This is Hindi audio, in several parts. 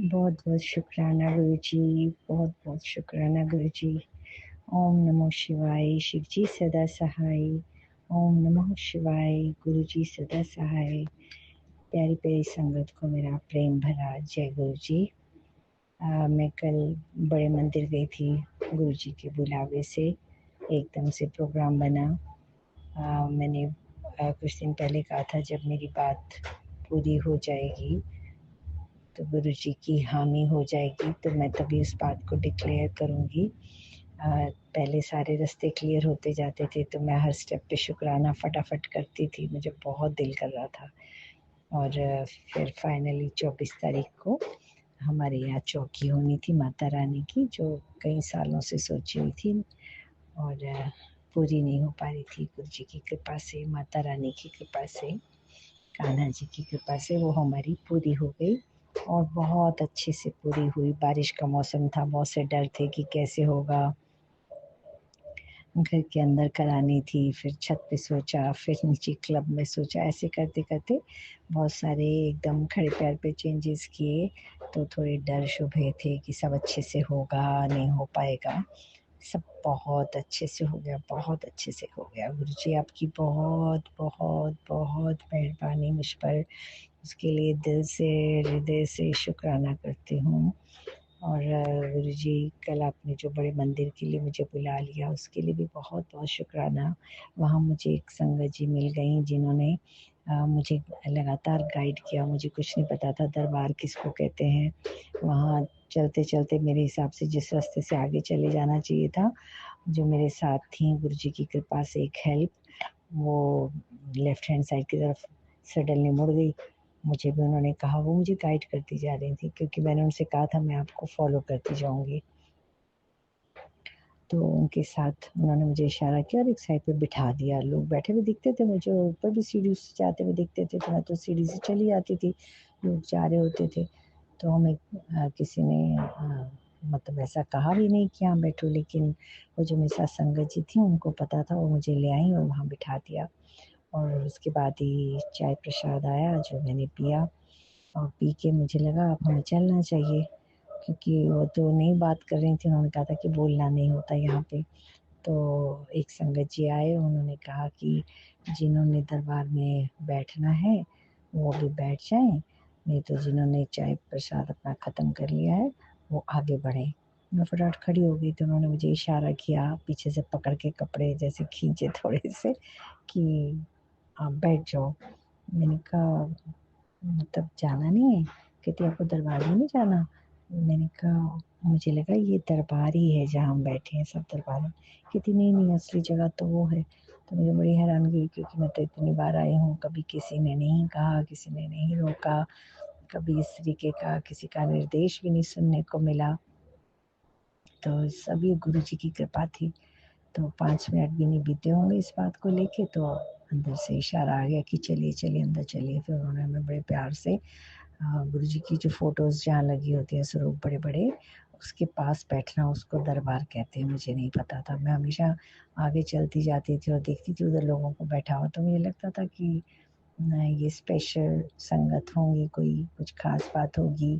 बहुत बहुत शुक्राना गुरु जी। बहुत बहुत शुक्राना गुरु जी। ओम नमो शिवाय। शिव जी सदा सहाय। ओम नमो शिवाय। गुरु जी सदा सहाय। प्यारी प्यारी संगत को मेरा प्रेम भरा जय गुरु जी। मैं कल बड़े मंदिर गई थी गुरु जी के बुलावे से। एकदम से प्रोग्राम बना। मैंने कुछ दिन पहले कहा था जब मेरी बात पूरी हो जाएगी तो गुरु जी की हामी हो जाएगी तो मैं तभी उस बात को डिक्लेयर करूँगी। पहले सारे रास्ते क्लियर होते जाते थे तो मैं हर स्टेप पे शुक्राना फटाफट करती थी, मुझे बहुत दिल कर रहा था। और फिर फाइनली 24 तारीख को हमारे यहाँ चौकी होनी थी माता रानी की, जो कई सालों से सोची हुई थी और पूरी नहीं हो पा रही थी। गुरु जी की कृपा से, माता रानी की कृपा से, कान्हा जी की कृपा से वो हमारी पूरी हो गई और बहुत अच्छे से पूरी हुई। बारिश का मौसम था, बहुत से डर थे कि कैसे होगा। घर के अंदर करानी थी, फिर छत पे सोचा, फिर नीचे क्लब में सोचा, ऐसे करते करते बहुत सारे एकदम खड़े पैर पे चेंजेस किए। तो थोड़े डर शुभे थे कि सब अच्छे से होगा नहीं हो पाएगा। सब बहुत अच्छे से हो गया, बहुत अच्छे से हो गया। गुरु जी आपकी बहुत बहुत बहुत मेहरबानी मुझ पर, उसके लिए दिल से हृदय से शुक्राना करती हूँ। और गुरु जी कल आपने जो बड़े मंदिर के लिए मुझे बुला लिया उसके लिए भी बहुत बहुत शुक्राना। वहाँ मुझे एक संगत जी मिल गई जिन्होंने मुझे लगातार गाइड किया। मुझे कुछ नहीं पता था दरबार किसको कहते हैं। वहाँ चलते चलते मेरे हिसाब से जिस रास्ते से आगे चले जाना चाहिए था, जो मेरे साथ थी गुरु जी की कृपा से एक हेल्प, वो लेफ्ट हैंड साइड की तरफ सडनली मुड़ गई। मुझे भी उन्होंने कहा, वो मुझे गाइड करती जा रही थी क्योंकि मैंने उनसे कहा था मैं आपको फॉलो करती जाऊंगी। तो उनके साथ उन्होंने मुझे इशारा किया और एक साइड पे बिठा दिया। लोग बैठे हुए दिखते थे मुझे, ऊपर भी सीढ़ी से जाते हुए दिखते थे तो मैं तो सीढ़ी से चली जाती थी, लोग जा रहे होते थे। तो हमें किसी ने मतलब ऐसा कहा भी नहीं कि हाँ बैठो, लेकिन वो जो मेरे साथ संगत जी थी उनको पता था, वो मुझे ले आई और वहाँ बिठा दिया। और उसके बाद ही चाय प्रसाद आया जो मैंने पिया और पी के मुझे लगा अब हमें चलना चाहिए, क्योंकि वो तो नई बात कर रही थी। उन्होंने कहा था कि बोलना नहीं होता यहाँ पे। तो एक संगत जी आए, उन्होंने कहा कि जिन्होंने दरबार में बैठना है वो भी बैठ जाएं, नहीं तो जिन्होंने चाय प्रसाद अपना ख़त्म कर लिया है वो आगे बढ़ें। मैं फटाफट खड़ी हो गई तो उन्होंने मुझे इशारा किया, पीछे से पकड़ के कपड़े जैसे खींचे थोड़े से कि आप बैठ जाओ। मैंने कहा मतलब जाना नहीं है? कहती आपको दरबार में नहीं जाना? मैंने कहा मुझे लगा ये दरबार ही है जहाँ हम बैठे हैं, सब दरबार है। कहती नहीं नहीं असली जगह तो वो है। तो मुझे बड़ी हैरानगी हुई क्योंकि मैं तो इतनी बार आई हूँ, कभी किसी ने नहीं कहा, किसी ने नहीं रोका, कभी इस तरीके का किसी का निर्देश भी नहीं सुनने को मिला। तो सभी गुरु जी की कृपा थी। तो 5 मिनट भी नहीं बीते होंगे इस बात को लेके तो अंदर से इशारा आ गया कि चलिए चलिए अंदर चलिए। फिर उन्होंने हमें बड़े प्यार से गुरु जी की जो फोटोज जहाँ लगी होती है स्वरूप बड़े बड़े, उसके पास बैठना उसको दरबार कहते हैं। मुझे नहीं पता था, मैं हमेशा आगे चलती जाती थी और देखती थी उधर लोगों को बैठा हुआ, तो मुझे लगता था कि ये स्पेशल संगत होंगी, कोई कुछ खास बात होगी,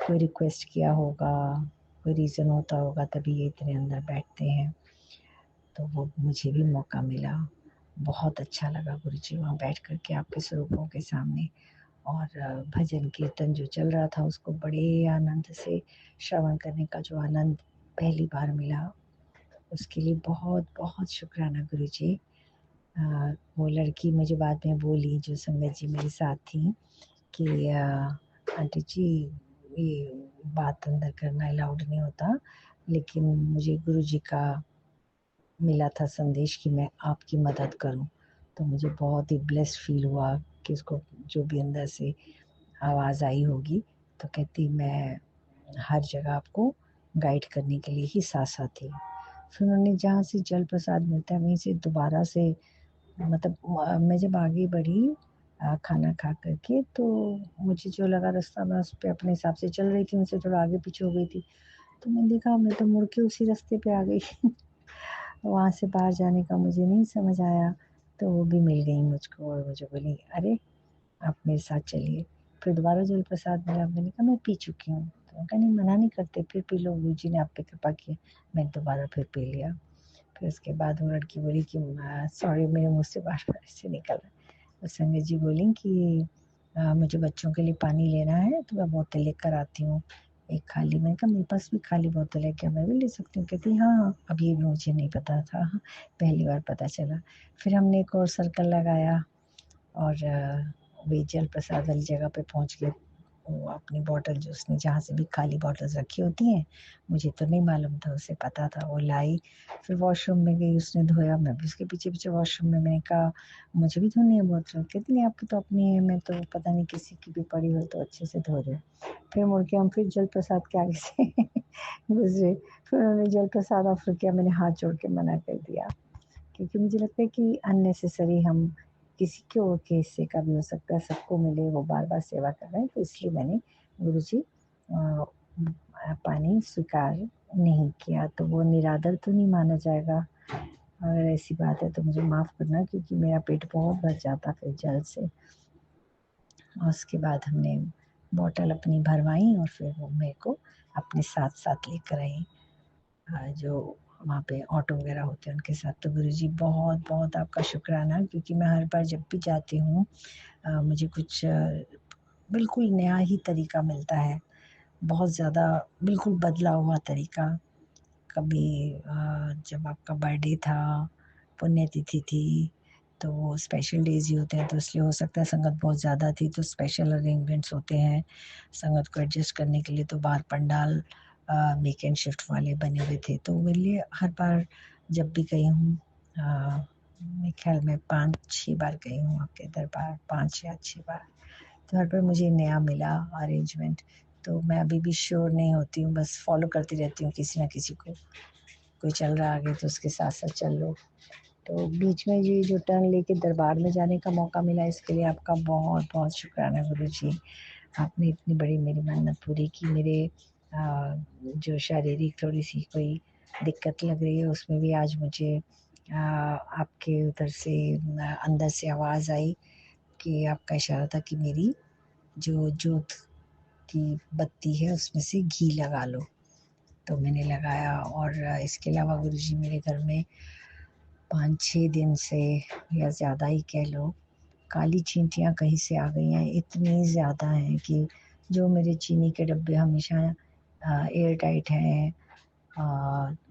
कोई रिक्वेस्ट किया होगा, कोई रीज़न होता होगा तभी ये इतने अंदर बैठते हैं। तो वो मुझे भी मौका मिला। बहुत अच्छा लगा गुरु जी वहाँ बैठ कर के आपके स्वरूपों के सामने। और भजन कीर्तन जो चल रहा था उसको बड़े आनंद से श्रवण करने का जो आनंद पहली बार मिला, उसके लिए बहुत बहुत शुक्राना गुरु जी। वो लड़की मुझे बाद में बोली जो संगत जी मेरे साथ थी कि आंटी जी ये बात अंदर करना अलाउड नहीं होता, लेकिन मुझे गुरु जी का मिला था संदेश कि मैं आपकी मदद करूं। तो मुझे बहुत ही ब्लेस्ड फील हुआ कि उसको जो भी अंदर से आवाज़ आई होगी। तो कहती मैं हर जगह आपको गाइड करने के लिए ही साथ साथ थी। फिर उन्होंने जहाँ से जल प्रसाद मिलता है वहीं से दोबारा से मतलब मैं जब आगे बढ़ी खाना खा करके तो मुझे जो लगा रास्ता, मैं उस पर अपने हिसाब से चल रही थी, उनसे थोड़ा आगे पीछे हो गई थी। तो मैंने देखा मैं तो मुड़ के उसी रास्ते पे आ गई। वहाँ से बाहर जाने का मुझे नहीं समझ आया। तो वो भी मिल गई मुझको और मुझे बोली अरे आप मेरे साथ चलिए। फिर दोबारा जल प्रसाद मिला, मैंने कहा मैं पी चुकी हूँ, तो उन्होंने कहा नहीं मना नहीं करते, फिर पी लो, गुरु जी ने आप पे कृपा की। मैंने दोबारा फिर पी लिया। फिर उसके बाद वो लड़की बोली कि सॉरी मेरे मुँह से बार-बार ऐसे निकल रहा है। तो संगत जी बोली कि मुझे बच्चों के लिए पानी लेना है तो मैं बोतल लेकर आती हूँ, एक खाली। मैंने कहा मेरे पास भी खाली बोतल है, क्या मैं भी ले सकती हूँ? कहती हाँ, अब ये भी मुझे नहीं पता था, पहली बार पता चला। फिर हमने एक और सर्कल लगाया और वे जल प्रसाद वाली जगह पे पहुँच गए। वो अपनी बॉटल जो उसने जहाँ से भी खाली बॉटल्स रखी होती हैं, मुझे तो नहीं मालूम था, उसे पता था, वो लाई। फिर वॉशरूम में गई, उसने धोया, मैं भी उसके पीछे-पीछे वॉशरूम में। मैंने कहा मुझे भी धोनी है बोतल? कहती नहीं आपकी तो अपनी है, मैं तो पता नहीं किसी की भी पड़ी हो तो अच्छे से धो रही हूँ। फिर मुड़ के हम फिर जल प्रसाद के आगे से गुज़रे। फिर उन्होंने जल प्रसाद ऑफ़र किया, मैंने हाथ जोड़ के मना कर दिया, क्योंकि मुझे लगता है कि अननेसेसरी हम किसी के और के हिस्से का भी हो सकता है, सबको मिले, वो बार-बार सेवा कर रहे हैं, तो इसलिए मैंने गुरुजी पानी स्वीकार नहीं किया। तो वो निरादर तो नहीं माना जाएगा। अगर ऐसी बात है तो मुझे माफ़ करना, क्योंकि मेरा पेट बहुत भर जाता फिर जल से। और उसके बाद हमने बॉटल अपनी भरवाई और फिर वो मेरे को अपने साथ-साथ लेकर आई। जो वहाँ पे ऑटो वगैरह होते हैं उनके साथ। तो गुरुजी बहुत-बहुत आपका शुक्राना, क्योंकि मैं हर बार जब भी जाती हूँ मुझे कुछ बिल्कुल नया ही तरीका मिलता है। बहुत ज़्यादा बिल्कुल बदला हुआ तरीका। कभी जब आपका बर्थडे था, पुण्यतिथि थी, तो वो स्पेशल डेज़ ही होते हैं, तो इसलिए हो सकता है संगत बहुत ज़्यादा थी तो स्पेशल अरेंजमेंट्स होते हैं संगत को एडजस्ट करने के लिए। तो बाहर पंडाल मेक एंड शिफ्ट वाले बने हुए थे, तो मेरे लिए हर बार जब भी गई हूँ मेरे ख्याल में 5-6 बार गई हूँ आपके दरबार, 5 या 6 बार। तो हर बार मुझे नया मिला अरेंजमेंट, तो मैं अभी भी श्योर नहीं होती हूँ, बस फॉलो करती रहती हूँ किसी ना किसी को। कोई चल रहा है आगे तो उसके साथ-साथ चल लो। तो बीच में ये जो टर्न लेके दरबार में जाने का मौका मिला, इसके लिए आपका बहुत-बहुत शुक्राना गुरुजी। आपने इतनी बड़ी मेरी मन्नत पूरी की। मेरे जो शारीरिक थोड़ी-सी कोई दिक्कत लग रही है उसमें भी आज मुझे आपके उधर से अंदर से आवाज़ आई कि आपका इशारा था कि मेरी जो जोत की बत्ती है उसमें से घी लगा लो। तो मैंने लगाया। और इसके अलावा गुरुजी मेरे घर में 5-6 दिन से, या ज़्यादा ही कह लो, काली चींटियाँ कहीं से आ गई हैं, इतनी ज़्यादा हैं कि जो मेरे चीनी के डब्बे हमेशा एयर टाइट हैं,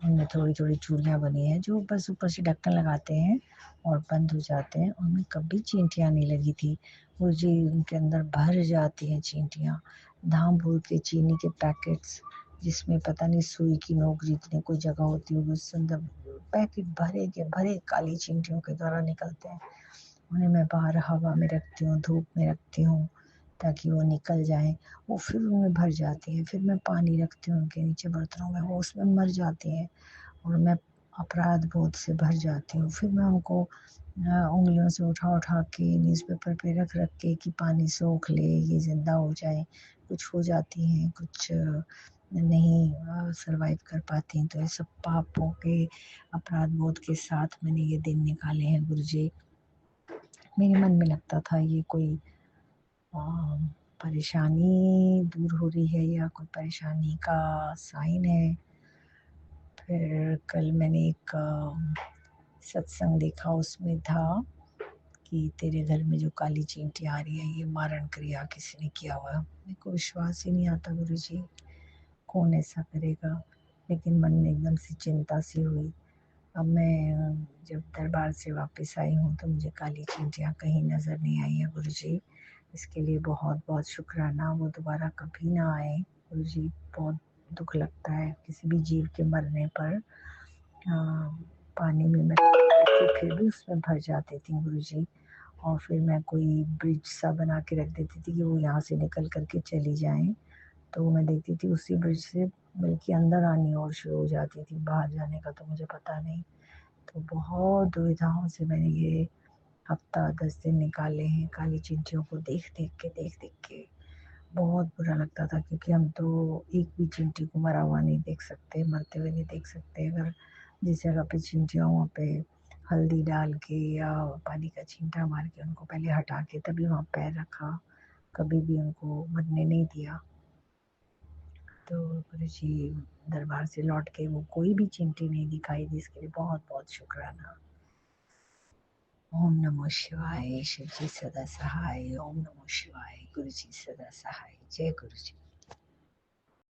उनमें थोड़ी-थोड़ी चूड़ियाँ बनी हैं जो बस ऊपर से ढक्कन लगाते हैं और बंद हो जाते हैं, उनमें कभी चींटियाँ नहीं लगी थी। वो जी उनके अंदर भर जाती हैं चींटियाँ। धाम-धूम के चीनी के पैकेट्स, जिसमें पता नहीं सुई की नोक जितनी कोई जगह होती होगी, उससे अंदर पैकेट भरे के भरे काली चींटियों के द्वारा निकलते हैं। उन्हें मैं बाहर हवा में रखती हूँ, धूप में रखती हूँ ताकि वो निकल जाएँ। वो फिर उनमें भर जाती हैं, फिर मैं पानी रखती हूँ उनके नीचे बर्तनों में, वो उसमें मर जाती हैं और मैं अपराध बोध से भर जाती हूँ। फिर मैं उनको उँगलियों से उठा-उठा के न्यूज़पेपर पे रख-रख के कि पानी सोख ले, ये ज़िंदा हो जाएँ। कुछ हो जाती हैं, कुछ नहीं सर्वाइव कर पाती हैं। तो ये सब पापों के अपराध बोध के साथ मैंने ये दिन निकाले हैं गुरुजी। मेरे मन में लगता था ये कोई अ, परेशानी दूर हो रही है या कोई परेशानी का साइन है। फिर कल मैंने एक सत्संग देखा, उसमें था कि तेरे घर में जो काली चींटियाँ आ रही है ये मारण क्रिया किसी ने किया हुआ है। मेरे को विश्वास ही नहीं आता गुरुजी, कौन ऐसा करेगा? लेकिन मन में एकदम से चिंता सी हुई। अब मैं जब दरबार से वापस आई हूँ तो मुझे काली चींटियाँ कहीं नज़र नहीं आई हैं गुरुजी। इसके लिए बहुत-बहुत शुक्राना, वो दोबारा कभी ना आए गुरुजी। बहुत दुःख लगता है किसी भी जीव के मरने पर। पानी में मैं रखती फिर भी उसमें भर जाती थी गुरुजी। और फिर मैं कोई ब्रिज सा बना के रख देती थी कि वो यहाँ से निकल कर के चली जाएँ। तो मैं देखती थी उसी ब्रिज से बल्कि अंदर आनी और शुरू हो जाती थी, बाहर जाने का तो मुझे पता नहीं। तो बहुत दुविधाओं से मैंने ये हफ़्ता 10 दिन निकाले हैं काली चींटियों को देख-देख के। बहुत बुरा लगता था, क्योंकि हम तो एक भी चींटी को मरा हुआ नहीं देख सकते, मरते हुए नहीं देख सकते। अगर जिस जगह पे चींटियाँ हों वहाँ पे हल्दी डाल के या पानी का छींटा मार के उनको पहले हटा के तभी वहाँ पैर रखा। कभी भी उनको बनने नहीं दिया। तो गुरु जी दरबार से लौट के वो कोई भी चिंटी नहीं दिखाई दी, इसके लिए बहुत बहुत शुक्राना। ओम नमो शिवाय। शिव जी सदा सहाय। ओम नमो शिवाय। गुरु जी सदा सहाय। जय गुरु जी।